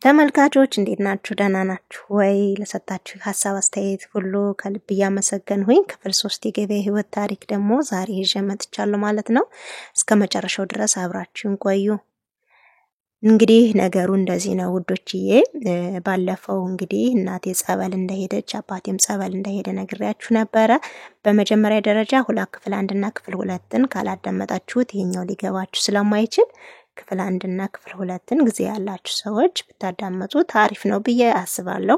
ተመልካቾች እንዴት ናችሁ? ደህና ናችሁ ወይ? ለሰጣችሁ ሐሳብ አስተያየት ሁሉ ከልብ እያመሰገንኩኝ ክፍል 3 የገበያ ህይወት ታሪክ ደግሞ ዛሬ ይዤ መጥቻለሁ ማለት ነው። እስከመጨረሻው ድረስ አብራችሁን ቆዩ። እንግዲህ ነገሩ እንደዚህ ነው ውዶችዬ። ባለፈው እንግዲህ እናቴ ጸበል እንደሄደች አባቴም ጸበል እንደሄደ ነግሬያችሁ ነበረ። በመጀመሪያ ደረጃ ክፍል 1 እና ክፍል 2ን ካላዳመጣችሁት ይሄኛው ሊገባችሁ ስለማይችል ክፍል 1 እና ክፍል 2ን ጊዜ ያላችሁ ሰዎች ብታዳመጡ ታሪፍ ነው ብዬ አስባለሁ።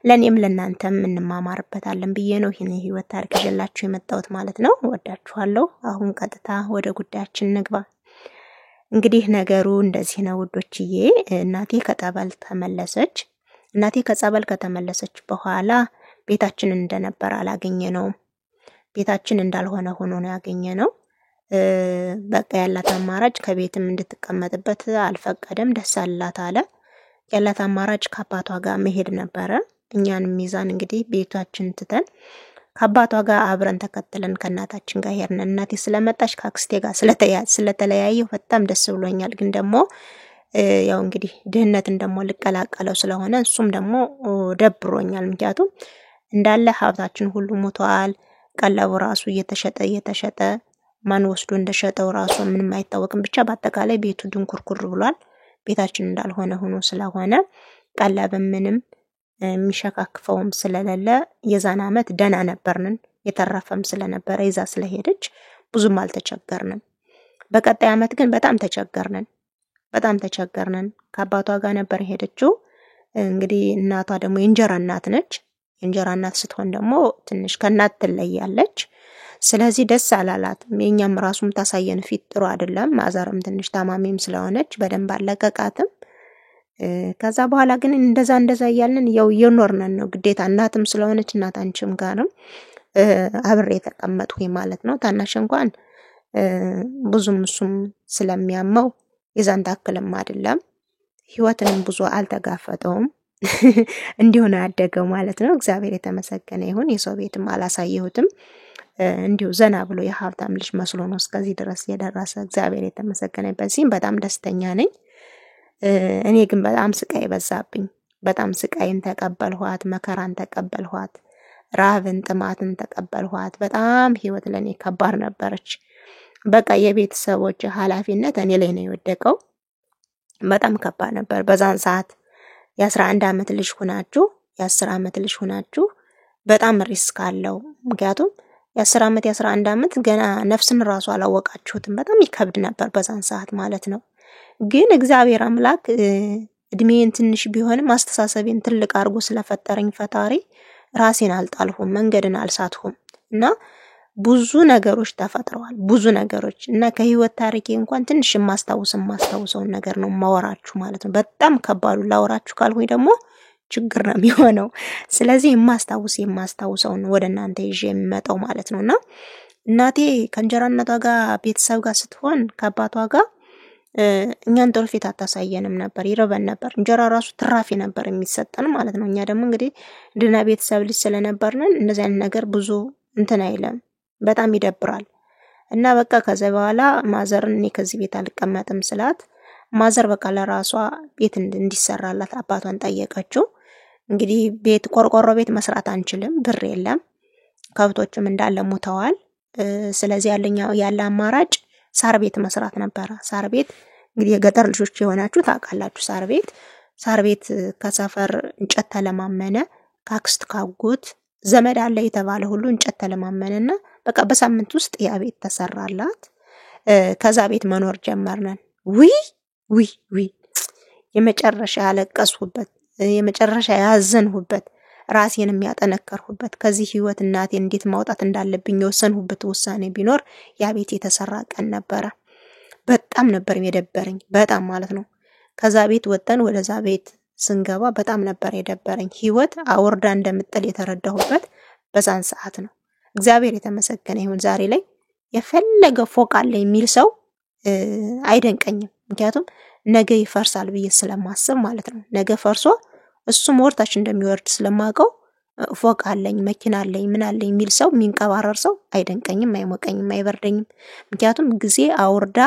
ለኔም ለናንተም እንማማርበታለን ብዬ ነው ይሄን ህይወት ታሪክ ይዤላችሁ የመጣሁት ማለት ነው። ወዳችኋለሁ። አሁን ቀጥታ ወደ ጉዳያችን ንግባ። እንግዲህ ነገሩ እንደዚህ ነው ውዶችዬ። እናቴ ከጸበል ተመለሰች። እናቴ ከጸበል ከተመለሰች በኋላ ቤታችን እንደነበር አላገኘነው። ቤታችን እንዳልሆነ ሆኖ ነው ያገኘነው። በቃ ያላት አማራጭ ከቤትም እንድትቀመጥበት አልፈቀደም። ደስ አላት አለ። ያላት አማራጭ ከአባቷ ጋር መሄድ ነበረ። እኛንም ሚዛን እንግዲህ ቤታችን ትተን ከአባቷ ጋር አብረን ተከትለን ከናታችን ጋር ሄድን። እናቴ ስለመጣች ከአክስቴ ጋር ስለተለያየው በጣም ደስ ብሎኛል። ግን ደግሞ ያው እንግዲህ ድህነትን ደግሞ ልቀላቀለው ስለሆነ እሱም ደግሞ ደብሮኛል። ምክንያቱም እንዳለ ሀብታችን ሁሉ ሞቷል። ቀለቡ ራሱ እየተሸጠ ማን ወስዶ እንደሸጠው ራሱ ምንም አይታወቅም። ብቻ በአጠቃላይ ቤቱ ድንኩርኩር ብሏል። ቤታችን እንዳልሆነ ሆኖ ስለሆነ ቀለብ ምንም የሚሸካክፈውም ስለሌለ የዛን አመት ደና ነበርንን። የተረፈም ስለነበረ ይዛ ስለሄደች ብዙም አልተቸገርንም። በቀጣይ አመት ግን በጣም ተቸገርንን። ከአባቷ ጋር ነበር ሄደችው። እንግዲህ እናቷ ደግሞ የእንጀራ እናት ነች። የእንጀራ እናት ስትሆን ደግሞ ትንሽ ከናት ትለያለች። ስለዚህ ደስ አላላትም። የኛም ራሱም ታሳየን ፊት ጥሩ አይደለም። ማዘርም ትንሽ ታማሚም ስለሆነች በደንብ አለቀቃትም። ከዛ በኋላ ግን እንደዛ እያልን ያው የኖርነን ነው ግዴታ። እናትም ስለሆነች እናታንችም ጋርም አብሬ ተቀመጥኩኝ ማለት ነው። ታናሽ እንኳን ብዙም እሱም ስለሚያመው የዛን ታክልም አይደለም። ህይወትንም ብዙ አልተጋፈጠውም። እንዲሁ ነው ያደገው ማለት ነው። እግዚአብሔር የተመሰገነ ይሁን። የሰው ቤትም አላሳየሁትም። እንዲሁ ዘና ብሎ የሀብታም ልጅ መስሎ ነው እስከዚህ ድረስ የደረሰ። እግዚአብሔር የተመሰገነ። በዚህም በጣም ደስተኛ ነኝ። እኔ ግን በጣም ስቃይ በዛብኝ። በጣም ስቃይን ተቀበልኋት፣ መከራን ተቀበልኋት፣ ራብን ጥማትን ተቀበልኋት። በጣም ህይወት ለኔ ከባድ ነበረች። በቃ የቤተሰቦች ኃላፊነት እኔ ላይ ነው የወደቀው። በጣም ከባድ ነበር በዛን ሰዓት። የ11 አመት ልጅ ሆናችሁ የ10 አመት ልጅ ሆናችሁ በጣም ሪስክ አለው። ምክንያቱም የ10 አመት የ11 አመት ገና ነፍስን ራሱ አላወቃችሁትም። በጣም ይከብድ ነበር በዛን ሰዓት ማለት ነው። ግን እግዚአብሔር አምላክ እድሜን ትንሽ ቢሆንም አስተሳሰቤን ትልቅ አድርጎ ስለፈጠረኝ ፈጣሪ ራሴን አልጣልሁም፣ መንገድን አልሳትሁም እና ብዙ ነገሮች ተፈጥረዋል። ብዙ ነገሮች እና ከህይወት ታሪኬ እንኳን ትንሽ የማስታውሰውን ነገር ነው ማወራችሁ ማለት ነው። በጣም ከባዱ ላወራችሁ ካልሆይ ደግሞ ችግር ነው የሚሆነው። ስለዚህ የማስታውሰውን ወደ እናንተ ይዤ የምመጣው ማለት ነውና እናቴ ከእንጀራ እናቷ ጋር ቤተሰብ ጋር ስትሆን ከአባቷ ጋር እኛን ጥሩ ፊት አታሳየንም ነበር። ይረበን ነበር። እንጀራ ራሱ ትራፊ ነበር የሚሰጠን ማለት ነው። እኛ ደግሞ እንግዲህ ድና ቤተሰብ ልጅ ስለነበርን እንደዚህ አይነት ነገር ብዙ እንትን አይለም። በጣም ይደብራል። እና በቃ ከዛ በኋላ ማዘርን እኔ ከዚህ ቤት አልቀመጥም ስላት ማዘር በቃ ለራሷ ቤት እንዲሰራላት አባቷን ጠየቀችው። እንግዲህ ቤት ቆርቆሮ ቤት መስራት አንችልም፣ ብር የለም። ከብቶችም እንዳለ ሞተዋል። ስለዚህ ያለ አማራጭ ሳር ቤት መስራት ነበር። ሳር ቤት እንግዲህ የገጠር ልጆች የሆናችሁ ታውቃላችሁ። ሳር ቤት ከሰፈር እንጨት ተለማመነ። ካክስት ካጎት ዘመድ አለ የተባለ ሁሉ እንጨት ተለማመነና በቃ በሳምንት ውስጥ ያ ቤት ተሰራላት። ከዛ ቤት መኖር ጀመርነን። ዊ የመጨረሻ ያለቀስሁበት፣ የመጨረሻ ያዘንሁበት፣ ራሴንም ያጠነከርሁበት፣ ከዚህ ህይወት እናቴ እንዴት ማውጣት እንዳለብኝ የወሰንሁበት ውሳኔ ቢኖር ያ ቤት የተሰራ ቀን ነበረ። በጣም ነበር የደበረኝ፣ በጣም ማለት ነው። ከዛ ቤት ወጣን ወደዛ ቤት ስንገባ በጣም ነበር የደበረኝ። ህይወት አወርዳ እንደምጥል የተረዳሁበት በዛን ሰዓት ነው። እግዚአብሔር የተመሰገነ ይሁን። ዛሬ ላይ የፈለገ ፎቅ አለ የሚል ሰው አይደንቀኝም። ምክንያቱም ነገ ይፈርሳል ብዬ ስለማስብ ማለት ነው። ነገ ፈርሶ እሱም ወርታች እንደሚወርድ ስለማውቀው ፎቅ አለኝ፣ መኪና አለኝ፣ ምን አለኝ የሚል ሰው የሚንቀባረር ሰው አይደንቀኝም፣ አይሞቀኝም፣ አይበርደኝም። ምክንያቱም ጊዜ አወርዳ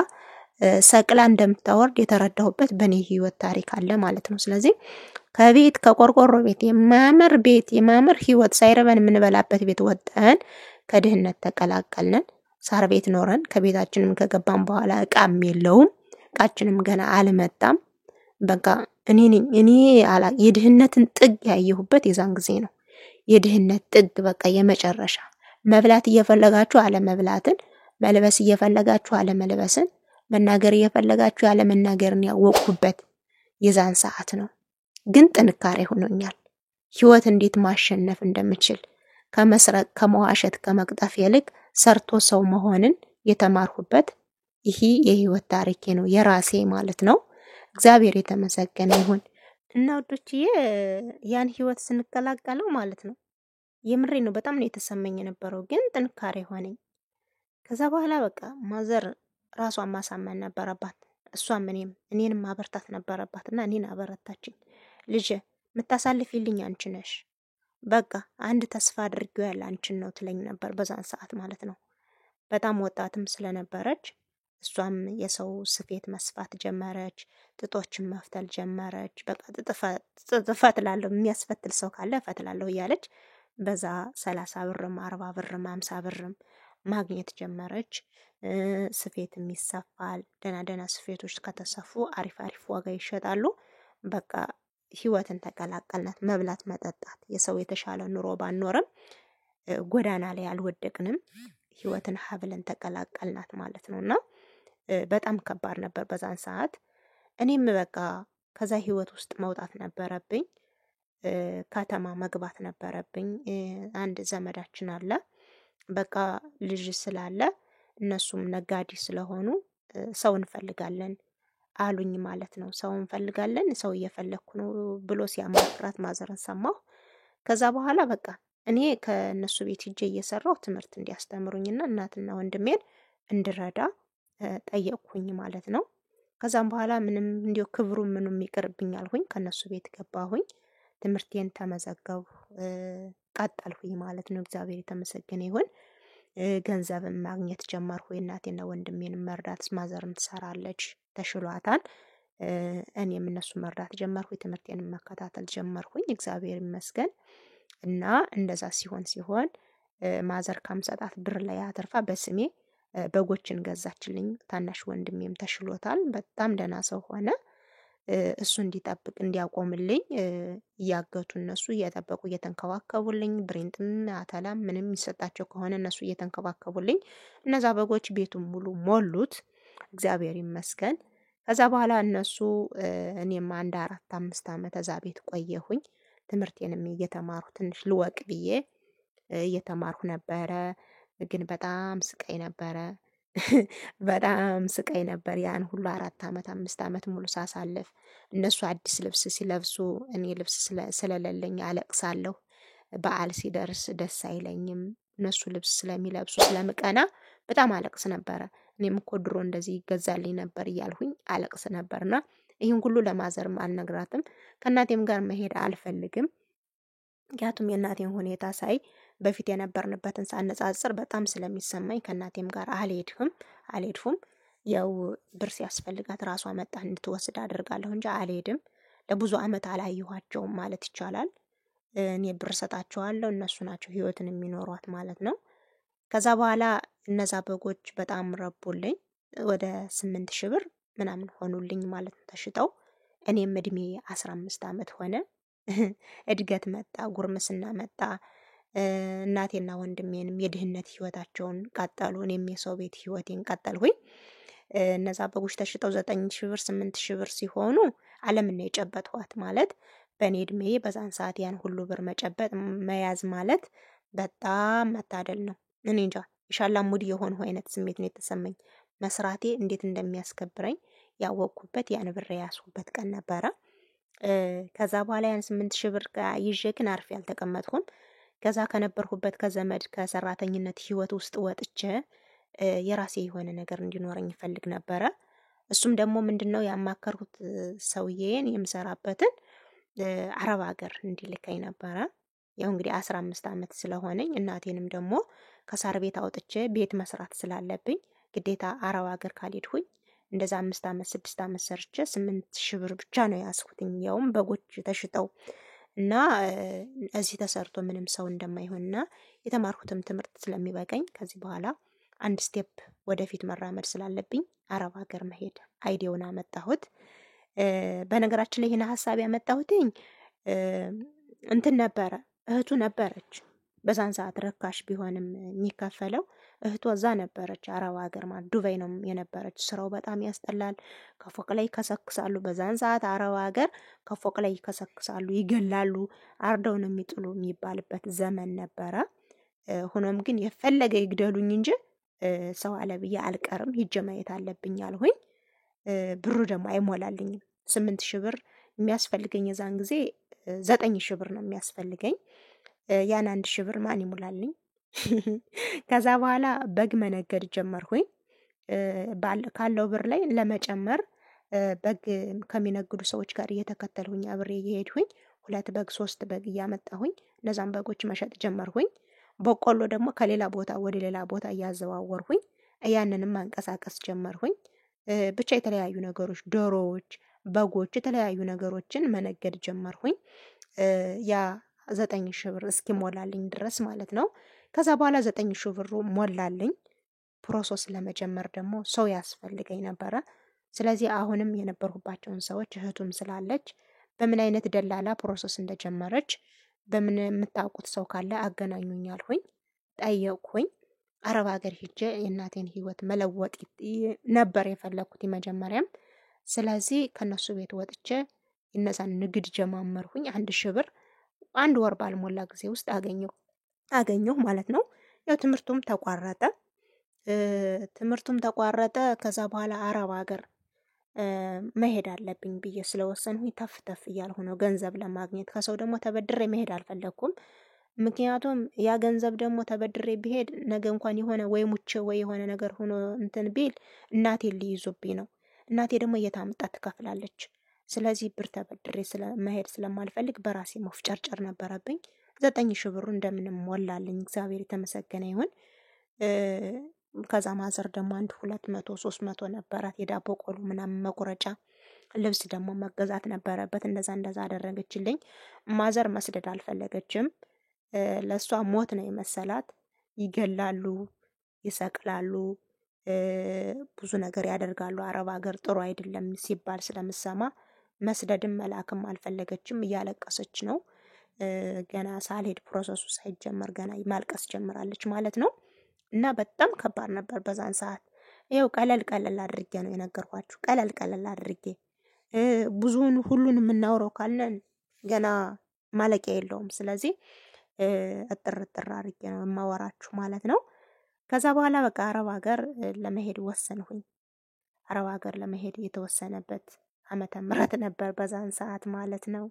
ሰቅላ እንደምታወርድ የተረዳሁበት በእኔ ህይወት ታሪክ አለ ማለት ነው። ስለዚህ ከቤት ከቆርቆሮ ቤት የማያምር ህይወት ሳይረበን የምንበላበት ቤት ወጠን ከድህነት ተቀላቀልን። ሳር ቤት ኖረን ከቤታችንም ከገባን በኋላ እቃም የለውም፣ እቃችንም ገና አልመጣም። በቃ እኔ የድህነትን ጥግ ያየሁበት የዛን ጊዜ ነው። የድህነት ጥግ በቃ የመጨረሻ መብላት እየፈለጋችሁ አለመብላትን፣ መልበስ እየፈለጋችሁ አለመልበስን፣ መናገር እየፈለጋችሁ ያለመናገርን ያወቅኩበት የዛን ሰዓት ነው። ግን ጥንካሬ ሆኖኛል። ህይወት እንዴት ማሸነፍ እንደምችል ከመስረቅ ከመዋሸት ከመቅጠፍ ይልቅ ሰርቶ ሰው መሆንን የተማርኩበት ይሄ የህይወት ታሪኬ ነው፣ የራሴ ማለት ነው። እግዚአብሔር የተመሰገነ ይሁን። እና ወዶችዬ ያን ህይወት ስንቀላቀለው ማለት ነው የምሬ ነው በጣም ነው የተሰማኝ የነበረው፣ ግን ጥንካሬ ሆነኝ። ከዛ በኋላ በቃ ማዘር ራሷን ማሳመን ነበረባት፣ እሷም እኔንም ማበርታት ነበረባት እና እኔን አበረታችኝ። ልጅ የምታሳልፊልኝ አንቺ ነሽ፣ በቃ አንድ ተስፋ አድርጌው ያለ አንቺን ነው ትለኝ ነበር በዛን ሰዓት ማለት ነው። በጣም ወጣትም ስለነበረች እሷም የሰው ስፌት መስፋት ጀመረች፣ ጥጦችን መፍተል ጀመረች። በቃ እፈትላለሁ፣ የሚያስፈትል ሰው ካለ እፈትላለሁ እያለች በዛ 30 ብርም 40 ብርም 50 ብርም ማግኘት ጀመረች። ስፌትም ይሰፋል። ደህና ስፌቶች ከተሰፉ አሪፍ ዋጋ ይሸጣሉ። በቃ ህይወትን ተቀላቀልናት። መብላት መጠጣት፣ የሰው የተሻለ ኑሮ ባንኖርም ጎዳና ላይ አልወደቅንም። ህይወትን ሀብለን ተቀላቀልናት ማለት ነውና በጣም ከባድ ነበር በዛን ሰዓት። እኔም በቃ ከዛ ህይወት ውስጥ መውጣት ነበረብኝ። ከተማ መግባት ነበረብኝ። አንድ ዘመዳችን አለ፣ በቃ ልጅ ስላለ እነሱም ነጋዴ ስለሆኑ ሰው እንፈልጋለን አሉኝ ማለት ነው። ሰው እንፈልጋለን፣ ሰው እየፈለኩ ነው ብሎ ሲያማክራት ማዘርን ሰማሁ። ከዛ በኋላ በቃ እኔ ከነሱ ቤት ሂጄ እየሰራሁ ትምህርት እንዲያስተምሩኝና እናትና ወንድሜን እንድረዳ ጠየቅኩኝ ማለት ነው። ከዛም በኋላ ምንም እንዲሁ ክብሩ ምኑም ይቅርብኝ አልሁኝ፣ ከነሱ ቤት ገባሁኝ። ትምህርቴን ተመዘገቡ፣ ቀጠልሁኝ ማለት ነው። እግዚአብሔር የተመሰገነ ይሁን። ገንዘብን ማግኘት ጀመርሁ። እናቴና ወንድሜን መርዳት፣ ማዘርም ትሰራለች ተሽሏታል። እኔም እነሱ መርዳት ጀመርሁ። ትምህርቴን መከታተል ጀመርሁኝ። እግዚአብሔር ይመስገን። እና እንደዛ ሲሆን ማዘር ከምሰጣት ብር ላይ አተርፋ በስሜ በጎችን ገዛችልኝ። ታናሽ ወንድሜም ተሽሎታል፣ በጣም ደህና ሰው ሆነ። እሱ እንዲጠብቅ እንዲያቆምልኝ እያገቱ እነሱ እየጠበቁ እየተንከባከቡልኝ፣ ብሬንጥም አተላም ምንም የሚሰጣቸው ከሆነ እነሱ እየተንከባከቡልኝ እነዛ በጎች ቤቱን ሙሉ ሞሉት። እግዚአብሔር ይመስገን። ከዛ በኋላ እነሱ እኔም 4-5 ዓመት እዛ ቤት ቆየሁኝ። ትምህርቴንም እየተማርሁ ትንሽ ልወቅ ብዬ እየተማርሁ ነበረ። ግን በጣም ስቃይ ነበረ። በጣም ስቃይ ነበር። ያን ሁሉ 4 ዓመት 5 ዓመት ሙሉ ሳሳልፍ እነሱ አዲስ ልብስ ሲለብሱ እኔ ልብስ ስለሌለኝ አለቅሳለሁ። በዓል ሲደርስ ደስ አይለኝም። እነሱ ልብስ ስለሚለብሱ ስለምቀና በጣም አለቅስ ነበረ። እኔም እኮ ድሮ እንደዚህ ይገዛልኝ ነበር እያልሁኝ አለቅስ ነበርና ይህን ሁሉ ለማዘርም አልነግራትም። ከእናቴም ጋር መሄድ አልፈልግም። ምክንያቱም የእናቴን ሁኔታ ሳይ በፊት የነበርንበትን ሳነጻጽር በጣም ስለሚሰማኝ ከእናቴም ጋር አልሄድሁም። ያው ብር ሲያስፈልጋት ራሷ መጣ እንድትወስድ አደርጋለሁ እንጂ አልሄድም። ለብዙ ዓመት አላየኋቸውም ማለት ይቻላል። እኔ ብር ሰጣቸዋለሁ፣ እነሱ ናቸው ህይወትን የሚኖሯት ማለት ነው። ከዛ በኋላ እነዛ በጎች በጣም ረቡልኝ። ወደ 8,000 ብር ምናምን ሆኑልኝ ማለት ነው ተሽጠው። እኔም እድሜ 15 ዓመት ሆነ። እድገት መጣ፣ ጉርምስና መጣ። እናቴና ወንድሜንም የድህነት ህይወታቸውን ቀጠሉ። እኔም የሰው ቤት ህይወቴን ቀጠልሁኝ። እነዛ በጎች ተሽጠው 9,000 ብር 8,000 ብር ሲሆኑ ዓለምን ነው የጨበጥኋት ማለት በእኔ እድሜ በዛን ሰዓት ያን ሁሉ ብር መያዝ ማለት በጣም መታደል ነው። እኔ እንጃ የሻላሙዲ የሆንሁ አይነት ስሜት ነው የተሰማኝ። መስራቴ እንዴት እንደሚያስከብረኝ ያወቅኩበት ያን ብር የያዝኩበት ቀን ነበረ። ከዛ በኋላ ያን 8,000 ብር ይዤ ግን አርፌ አልተቀመጥኩም። ከዛ ከነበርኩበት ከዘመድ ከሰራተኝነት ህይወት ውስጥ ወጥቼ የራሴ የሆነ ነገር እንዲኖረኝ ይፈልግ ነበረ። እሱም ደግሞ ምንድነው ያማከርኩት ሰውዬን የምሰራበትን አረብ ሀገር እንዲልከኝ ነበረ። ያው እንግዲህ 15 ዓመት ስለሆነኝ እናቴንም ደግሞ ከሳር ቤት አውጥቼ ቤት መስራት ስላለብኝ ግዴታ አረብ ሀገር ካልሄድሁኝ እንደዛ 5 ዓመት 6 ዓመት ሰርቼ 8,000 ብር ብቻ ነው ያስኩትኝ። ያውም በጎች ተሽጠው እና እዚህ ተሰርቶ ምንም ሰው እንደማይሆንና የተማርኩትም ትምህርት ስለሚበቃኝ ከዚህ በኋላ አንድ ስቴፕ ወደፊት መራመድ ስላለብኝ አረብ ሀገር መሄድ አይዲያውን አመጣሁት። በነገራችን ላይ ይሄን ሐሳብ ያመጣሁትኝ እንትን ነበረ፣ እህቱ ነበረች። በዛን ሰዓት ረካሽ ቢሆንም የሚከፈለው እህቷ እዛ ነበረች፣ አረብ ሀገር ማለት ዱባይ ነው የነበረች። ስራው በጣም ያስጠላል። ከፎቅ ላይ ይከሰክሳሉ። በዛን ሰዓት አረብ ሀገር ከፎቅ ላይ ይከሰክሳሉ፣ ይገላሉ፣ አርደው ነው የሚጥሉ የሚባልበት ዘመን ነበረ። ሆኖም ግን የፈለገ ይግደሉኝ እንጂ ሰው አለ ብዬ አልቀርም፣ ሂጄ ማየት አለብኝ አልሁኝ። ብሩ ደግሞ አይሞላልኝም። 8,000 ብር የሚያስፈልገኝ የዛን ጊዜ 9,000 ብር ነው የሚያስፈልገኝ። ያን 1,000 ብር ማን ይሙላልኝ? ከዛ በኋላ በግ መነገድ ጀመርሁኝ። ካለው ብር ላይ ለመጨመር በግ ከሚነግዱ ሰዎች ጋር እየተከተልሁኝ አብሬ እየሄድሁኝ 2 በግ 3 በግ እያመጣሁኝ እነዛን በጎች መሸጥ ጀመርሁኝ። በቆሎ ደግሞ ከሌላ ቦታ ወደ ሌላ ቦታ እያዘዋወርሁኝ ያንንም ማንቀሳቀስ ጀመርሁኝ። ብቻ የተለያዩ ነገሮች፣ ዶሮዎች፣ በጎች፣ የተለያዩ ነገሮችን መነገድ ጀመርሁኝ። ያ 9,000 ብር እስኪሞላልኝ ድረስ ማለት ነው። ከዛ በኋላ 9,000 ብሩ ሞላልኝ። ፕሮሰስ ለመጀመር ደግሞ ሰው ያስፈልገኝ ነበረ። ስለዚህ አሁንም የነበርኩባቸውን ሰዎች እህቱም ስላለች በምን አይነት ደላላ ፕሮሰስ እንደጀመረች በምን የምታውቁት ሰው ካለ አገናኙኝ አልሁኝ። ጠየቅሁኝ። አረብ ሀገር ሄጄ የእናቴን ህይወት መለወጥ ነበር የፈለኩት መጀመሪያም። ስለዚህ ከነሱ ቤት ወጥቼ እነዛን ንግድ ጀማመርሁኝ። 1,000 ብር 1 ወር ባልሞላ ጊዜ ውስጥ አገኘሁ ማለት ነው። ያው ትምህርቱም ተቋረጠ። ከዛ በኋላ አረብ ሀገር መሄድ አለብኝ ብዬ ስለወሰንሁኝ ተፍ እያልሁ ነው ገንዘብ ለማግኘት። ከሰው ደግሞ ተበድሬ መሄድ አልፈለኩም። ምክንያቱም ያ ገንዘብ ደግሞ ተበድሬ ቢሄድ ነገ እንኳን የሆነ ወይ ሙቼ ወይ የሆነ ነገር ሆኖ እንትን ቢል እናቴን ሊይዙብኝ ነው። እናቴ ደግሞ እየታመጣ ትከፍላለች። ስለዚህ ብር ተበድሬ መሄድ ስለማልፈልግ በራሴ መፍጨርጨር ነበረብኝ። 9,000 ብሩ እንደምንም ሞላልኝ፣ እግዚአብሔር የተመሰገነ ይሁን። ከዛ ማዘር ደግሞ 200 300 ነበራት፣ የዳቦ ቆሎ ምናምን መቁረጫ፣ ልብስ ደግሞ መገዛት ነበረበት። እንደዛ አደረገችልኝ። ማዘር መስደድ አልፈለገችም። ለሷ ሞት ነው የመሰላት። ይገላሉ፣ ይሰቅላሉ፣ ብዙ ነገር ያደርጋሉ። አረብ ሀገር ጥሩ አይደለም ሲባል ስለምሰማ መስደድም መላክም አልፈለገችም። እያለቀሰች ነው። ገና ሳልሄድ ፕሮሰሱ ሳይጀመር ገና ማልቀስ ጀምራለች ማለት ነው። እና በጣም ከባድ ነበር በዛን ሰዓት። ይኸው ቀለል አድርጌ ነው የነገርኳችሁ። ቀለል አድርጌ ብዙውን ሁሉን የምናወራው ካለን ገና ማለቂያ የለውም። ስለዚህ እጥር አድርጌ ነው የማወራችሁ ማለት ነው። ከዛ በኋላ በቃ አረብ ሀገር ለመሄድ ወሰንሁኝ። አረብ ሀገር ለመሄድ የተወሰነበት ዓመተ ምህረት ነበር በዛን ሰዓት ማለት ነው።